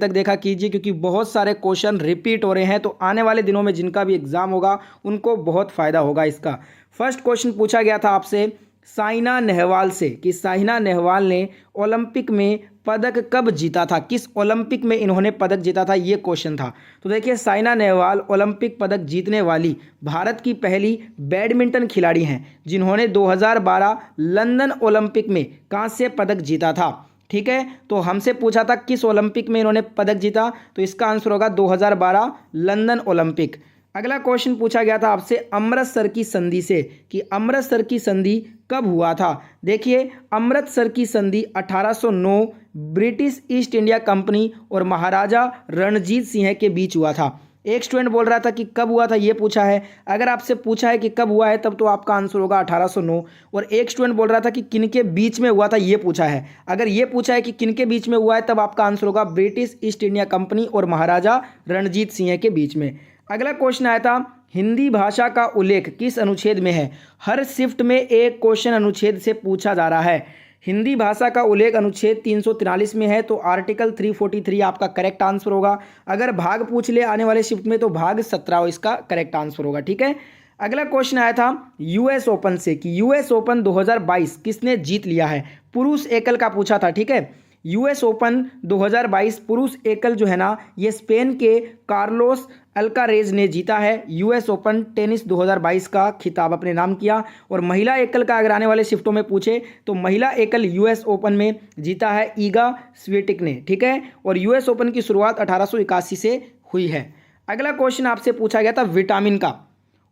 तक देखा कीजिए, क्योंकि बहुत सारे क्वेश्चन रिपीट हो रहे हैं, तो आने वाले दिनों में जिनका भी एग्जाम होगा उनको बहुत फ़ायदा होगा इसका। फर्स्ट क्वेश्चन पूछा गया था आपसे साइना नेहवाल से कि साइना नेहवाल ने ओलंपिक में पदक कब जीता था, किस ओलंपिक में इन्होंने पदक जीता था, ये क्वेश्चन था। तो देखिए साइना नेहवाल ओलंपिक पदक जीतने वाली भारत की पहली बैडमिंटन खिलाड़ी हैं जिन्होंने 2012 लंदन ओलंपिक में कांस्य पदक जीता था। ठीक है, तो हमसे पूछा था किस ओलंपिक में इन्होंने पदक जीता, तो इसका आंसर होगा 2012 लंदन ओलंपिक। अगला क्वेश्चन पूछा गया था आपसे अमृतसर की संधि से कि अमृतसर की संधि कब हुआ था। देखिए अमृतसर की संधि 1809 ब्रिटिश ईस्ट इंडिया कंपनी और महाराजा रणजीत सिंह के बीच हुआ था। एक स्टूडेंट बोल रहा था कि कब हुआ था, ये पूछा है। अगर आपसे पूछा है कि कब हुआ है तब तो आपका आंसर होगा 1809। और एक स्टूडेंट बोल रहा था कि किनके बीच में हुआ था, ये पूछा है। अगर ये पूछा है कि किनके बीच में हुआ है तब आपका आंसर होगा ब्रिटिश ईस्ट इंडिया कंपनी और महाराजा रणजीत सिंह के बीच में। अगला क्वेश्चन आया था हिंदी भाषा का उल्लेख किस अनुच्छेद में है। हर शिफ्ट में एक क्वेश्चन अनुच्छेद से पूछा जा रहा है। हिंदी भाषा का उल्लेख अनुच्छेद 343 में है, तो आर्टिकल 343 आपका करेक्ट आंसर होगा। अगर भाग पूछ ले आने वाले शिफ्ट में तो भाग 17 इसका करेक्ट आंसर होगा। ठीक है, अगला क्वेश्चन आया था यूएस ओपन से कि यूएस ओपन 2022 किसने जीत लिया है। पुरुष एकल का पूछा था। ठीक है, यूएस ओपन 2022 पुरुष एकल जो है ना, ये स्पेन के कार्लोस अल्कारेज ने जीता है। यूएस ओपन टेनिस 2022 का खिताब अपने नाम किया। और महिला एकल का अगर आने वाले शिफ्टों में पूछे तो महिला एकल यूएस ओपन में जीता है ईगा स्वीटिक ने। ठीक है, और यूएस ओपन की शुरुआत 1881 से हुई है। अगला क्वेश्चन आपसे पूछा गया था विटामिन का,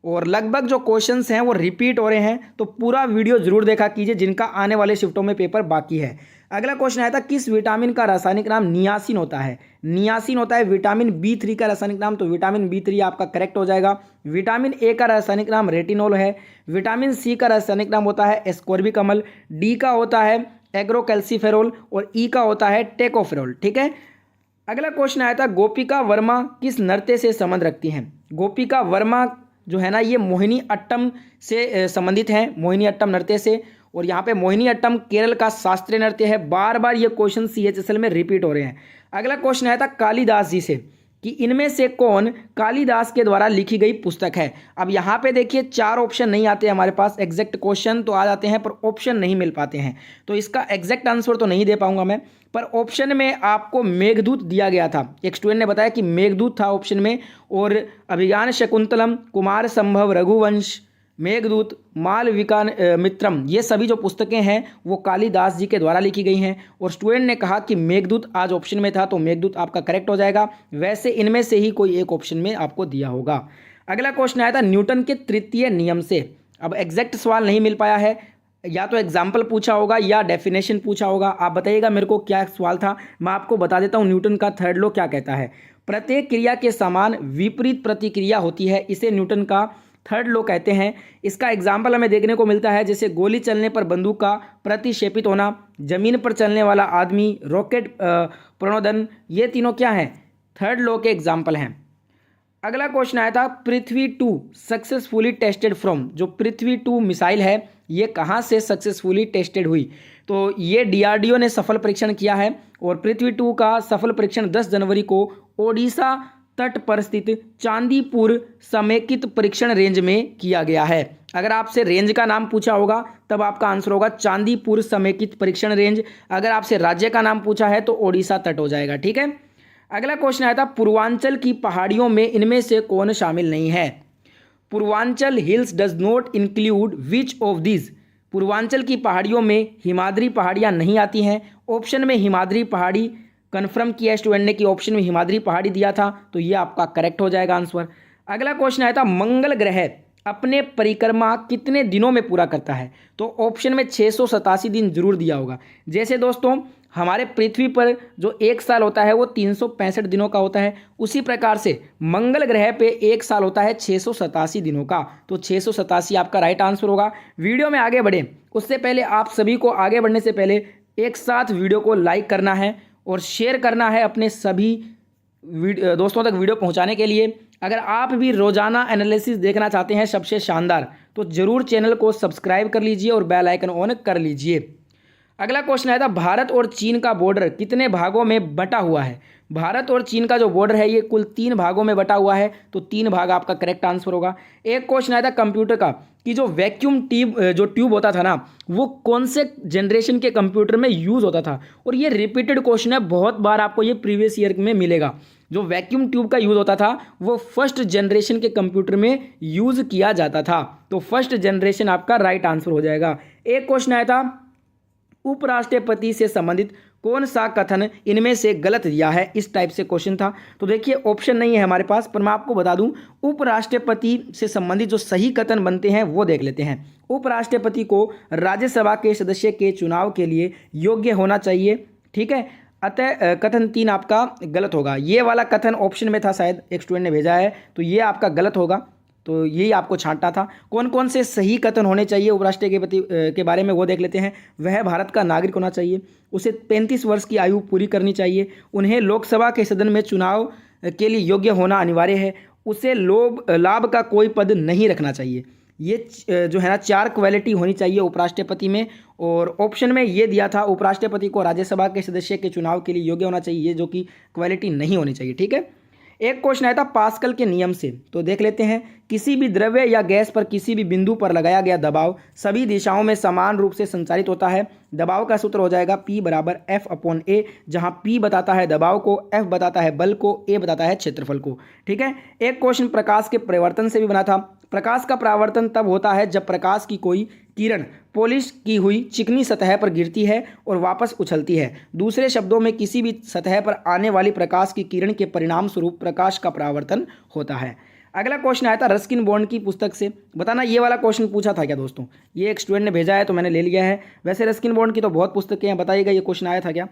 और लगभग जो क्वेश्चंस हैं वो रिपीट हो रहे हैं, तो पूरा वीडियो जरूर देखा कीजिए जिनका आने वाले शिफ्टों में पेपर बाकी है। अगला क्वेश्चन आया था किस विटामिन का रासायनिक नाम नियासिन होता है। नियासिन होता है विटामिन बी3 का रासायनिक नाम, तो विटामिन बी3 आपका करेक्ट हो जाएगा। विटामिन ए का रासायनिक नाम रेटिनोल है। विटामिन सी का रासायनिक नाम होता है एस्कोर्बिक अम्ल। डी का होता है एग्रोकैल्सीफेरोल और ई का होता है टेकोफेरोल। ठीक है, अगला क्वेश्चन आया था गोपिका वर्मा किस नृत्य से संबंध रखती हैं। गोपिका वर्मा जो है ना, ये मोहिनी अट्टम से संबंधित हैं, मोहिनी अट्टम नृत्य से। और यहाँ पे मोहिनी अट्टम केरल का शास्त्रीय नृत्य है। बार बार ये क्वेश्चन सीएचएसएल में रिपीट हो रहे हैं। अगला क्वेश्चन आया था कालिदास जी से कि इनमें से कौन कालिदास के द्वारा लिखी गई पुस्तक है। अब यहाँ पे देखिए 4 ऑप्शन नहीं आते हमारे पास, एग्जैक्ट क्वेश्चन तो आ जाते हैं पर ऑप्शन नहीं मिल पाते हैं, तो इसका एग्जैक्ट आंसर तो नहीं दे पाऊंगा मैं। पर ऑप्शन में आपको मेघदूत दिया गया था। एक स्टूडेंट ने बताया कि मेघदूत था ऑप्शन में। और अभिज्ञान शकुंतलम, कुमार संभव, रघुवंश, मेघदूत, मालविका मित्रम, ये सभी जो पुस्तकें हैं वो कालिदास जी के द्वारा लिखी गई हैं। और स्टूडेंट ने कहा कि मेघदूत आज ऑप्शन में था, तो मेघदूत आपका करेक्ट हो जाएगा। वैसे इनमें से ही कोई एक ऑप्शन में आपको दिया होगा। अगला क्वेश्चन आया था न्यूटन के तृतीय नियम से। अब एग्जैक्ट सवाल नहीं मिल पाया है, या तो एग्जाम्पल पूछा होगा या डेफिनेशन पूछा होगा। आप बताइएगा मेरे को क्या सवाल था, मैं आपको बता देता हूँ न्यूटन का थर्ड लॉ क्या कहता है। प्रत्येक क्रिया के समान विपरीत प्रतिक्रिया होती है, इसे न्यूटन का थर्ड लॉ कहते हैं। इसका एग्जाम्पल हमें देखने को मिलता है जैसे गोली चलने पर बंदूक का प्रतिक्षेपित होना, जमीन पर चलने वाला आदमी, रॉकेट प्रणोदन, ये तीनों क्या हैं, थर्ड लॉ के एग्जाम्पल हैं। अगला क्वेश्चन आया था पृथ्वी 2 सक्सेसफुली टेस्टेड फ्रॉम। जो पृथ्वी 2 मिसाइल है ये कहाँ से सक्सेसफुली टेस्टेड हुई, तो ये डीआरडीओ ने सफल परीक्षण किया है। और पृथ्वी 2 का सफल परीक्षण 10 जनवरी को ओडिशा तट पर स्थित चांदीपुर समेकित परीक्षण रेंज में किया गया है। अगर आपसे रेंज का नाम पूछा होगा तब आपका आंसर होगा चांदीपुर समेकित परीक्षण रेंज। अगर आपसे राज्य का नाम पूछा है तो ओडिशा तट हो जाएगा। ठीक है, अगला क्वेश्चन आया था पूर्वांचल की पहाड़ियों में इनमें से कौन शामिल नहीं है। Purvanchal hills does not include which of these. Purvanchal की पहाड़ियों में हिमाद्री पहाड़ियां नहीं आती हैं। ऑप्शन में हिमाद्री पहाड़ी कंफर्म किया स्टूडेंट ने कि ऑप्शन में हिमाद्री पहाड़ी दिया था, तो ये आपका करेक्ट हो जाएगा आंसर। अगला क्वेश्चन आया था मंगल ग्रह अपने परिक्रमा कितने दिनों में पूरा करता है, तो ऑप्शन में 687 दिन जरूर दिया होगा। जैसे दोस्तों हमारे पृथ्वी पर जो एक साल होता है वो 365 दिनों का होता है, उसी प्रकार से मंगल ग्रह पे एक साल होता है 687 दिनों का, तो 687 आपका राइट आंसर होगा। वीडियो में आगे बढ़ें उससे पहले आप सभी को आगे बढ़ने से पहले एक साथ वीडियो को लाइक करना है और शेयर करना है अपने सभी दोस्तों तक वीडियो पहुंचाने के लिए। अगर आप भी रोजाना एनालिसिस देखना चाहते हैं सबसे शानदार, तो जरूर चैनल को सब्सक्राइब कर लीजिए और बेल आइकन ऑन कर लीजिए। अगला क्वेश्चन आया था भारत और चीन का बॉर्डर कितने भागों में बटा हुआ है, भारत और चीन का जो बॉर्डर है ये कुल 3 भागों में बटा हुआ है, तो 3 भाग आपका करेक्ट आंसर होगा। एक क्वेश्चन आया था कंप्यूटर का कि जो वैक्यूम ट्यूब होता था ना, वो कौन से जनरेशन के कंप्यूटर में यूज़ होता था, और ये रिपीटेड क्वेश्चन है, बहुत बार आपको ये प्रीवियस ईयर में मिलेगा। जो वैक्यूम ट्यूब का यूज़ होता था वो फर्स्ट जनरेशन के कंप्यूटर में यूज़ किया जाता था, तो फर्स्ट जनरेशन आपका राइट आंसर हो जाएगा। एक क्वेश्चन आया था उपराष्ट्रपति से संबंधित कौन सा कथन इनमें से गलत दिया है, इस टाइप से क्वेश्चन था। तो देखिए ऑप्शन नहीं है हमारे पास, पर मैं आपको बता दूं उपराष्ट्रपति से संबंधित जो सही कथन बनते हैं वो देख लेते हैं। उपराष्ट्रपति को राज्यसभा के सदस्य के चुनाव के लिए योग्य होना चाहिए, ठीक है। अतः कथन 3 आपका गलत होगा। ये वाला कथन ऑप्शन में था, शायद एक स्टूडेंट ने भेजा है, तो ये आपका गलत होगा, तो यही आपको छांटना था। कौन कौन से सही कथन होने चाहिए उपराष्ट्रपति के बारे में वो देख लेते हैं। वह भारत का नागरिक होना चाहिए, उसे 35 वर्ष की आयु पूरी करनी चाहिए, उन्हें लोकसभा के सदन में चुनाव के लिए योग्य होना अनिवार्य है, उसे लाभ का कोई पद नहीं रखना चाहिए। ये जो है ना 4 क्वालिटी होनी चाहिए उपराष्ट्रपति में, और ऑप्शन में ये दिया था उपराष्ट्रपति को राज्यसभा के सदस्य के चुनाव के लिए योग्य होना चाहिए, ये जो कि क्वालिटी नहीं होनी चाहिए, ठीक है। एक क्वेश्चन आया था पास्कल के नियम से, तो देख लेते हैं। किसी भी द्रव्य या गैस पर किसी भी बिंदु पर लगाया गया दबाव सभी दिशाओं में समान रूप से संचारित होता है। दबाव का सूत्र हो जाएगा P बराबर F/A, जहां P बताता है दबाव को, F बताता है बल को, A बताता है क्षेत्रफल को, ठीक है। एक क्वेश्चन प्रकाश के परिवर्तन से भी बना था। प्रकाश का परावर्तन तब होता है जब प्रकाश की कोई किरण पॉलिश की हुई चिकनी सतह पर गिरती है और वापस उछलती है। दूसरे शब्दों में किसी भी सतह पर आने वाली प्रकाश की किरण के परिणाम स्वरूप प्रकाश का परावर्तन होता है। अगला क्वेश्चन आया था रस्किन बॉन्ड की पुस्तक से। बताना ये वाला क्वेश्चन पूछा था क्या दोस्तों, ये एक स्टूडेंट ने भेजा है तो मैंने ले लिया है। वैसे रस्किन बॉन्ड की तो बहुत पुस्तकें हैं, बताइएगा ये क्वेश्चन आया था क्या।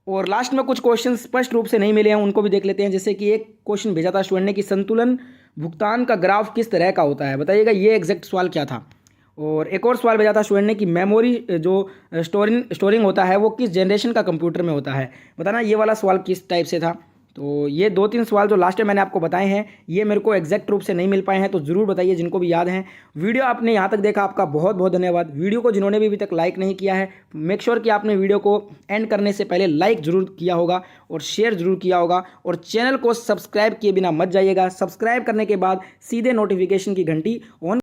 और लास्ट में कुछ क्वेश्चन स्पष्ट रूप से नहीं मिले हैं, उनको भी देख लेते हैं। जैसे कि एक क्वेश्चन भेजा था स्टूडेंट ने कि संतुलन भुगतान का ग्राफ किस तरह का होता है, बताइएगा ये एग्जैक्ट सवाल क्या था। और एक और सवाल भेजा था स्टूडेंट ने कि मेमोरी जो स्टोरिंग होता है वो किस जनरेशन का कंप्यूटर में होता है, बताना ये वाला सवाल किस टाइप से था। तो ये 2-3 सवाल जो लास्ट में मैंने आपको बताए हैं ये मेरे को एग्जैक्ट रूप से नहीं मिल पाए हैं, तो ज़रूर बताइए जिनको भी याद हैं। वीडियो आपने यहाँ तक देखा, आपका बहुत बहुत धन्यवाद। वीडियो को जिन्होंने भी अभी तक लाइक नहीं किया है, मेक श्योर कि आपने वीडियो को एंड करने से पहले लाइक ज़रूर किया होगा और शेयर ज़रूर किया होगा, और चैनल को सब्सक्राइब किए बिना मत जाइएगा। सब्सक्राइब करने के बाद सीधे नोटिफिकेशन की घंटी ऑन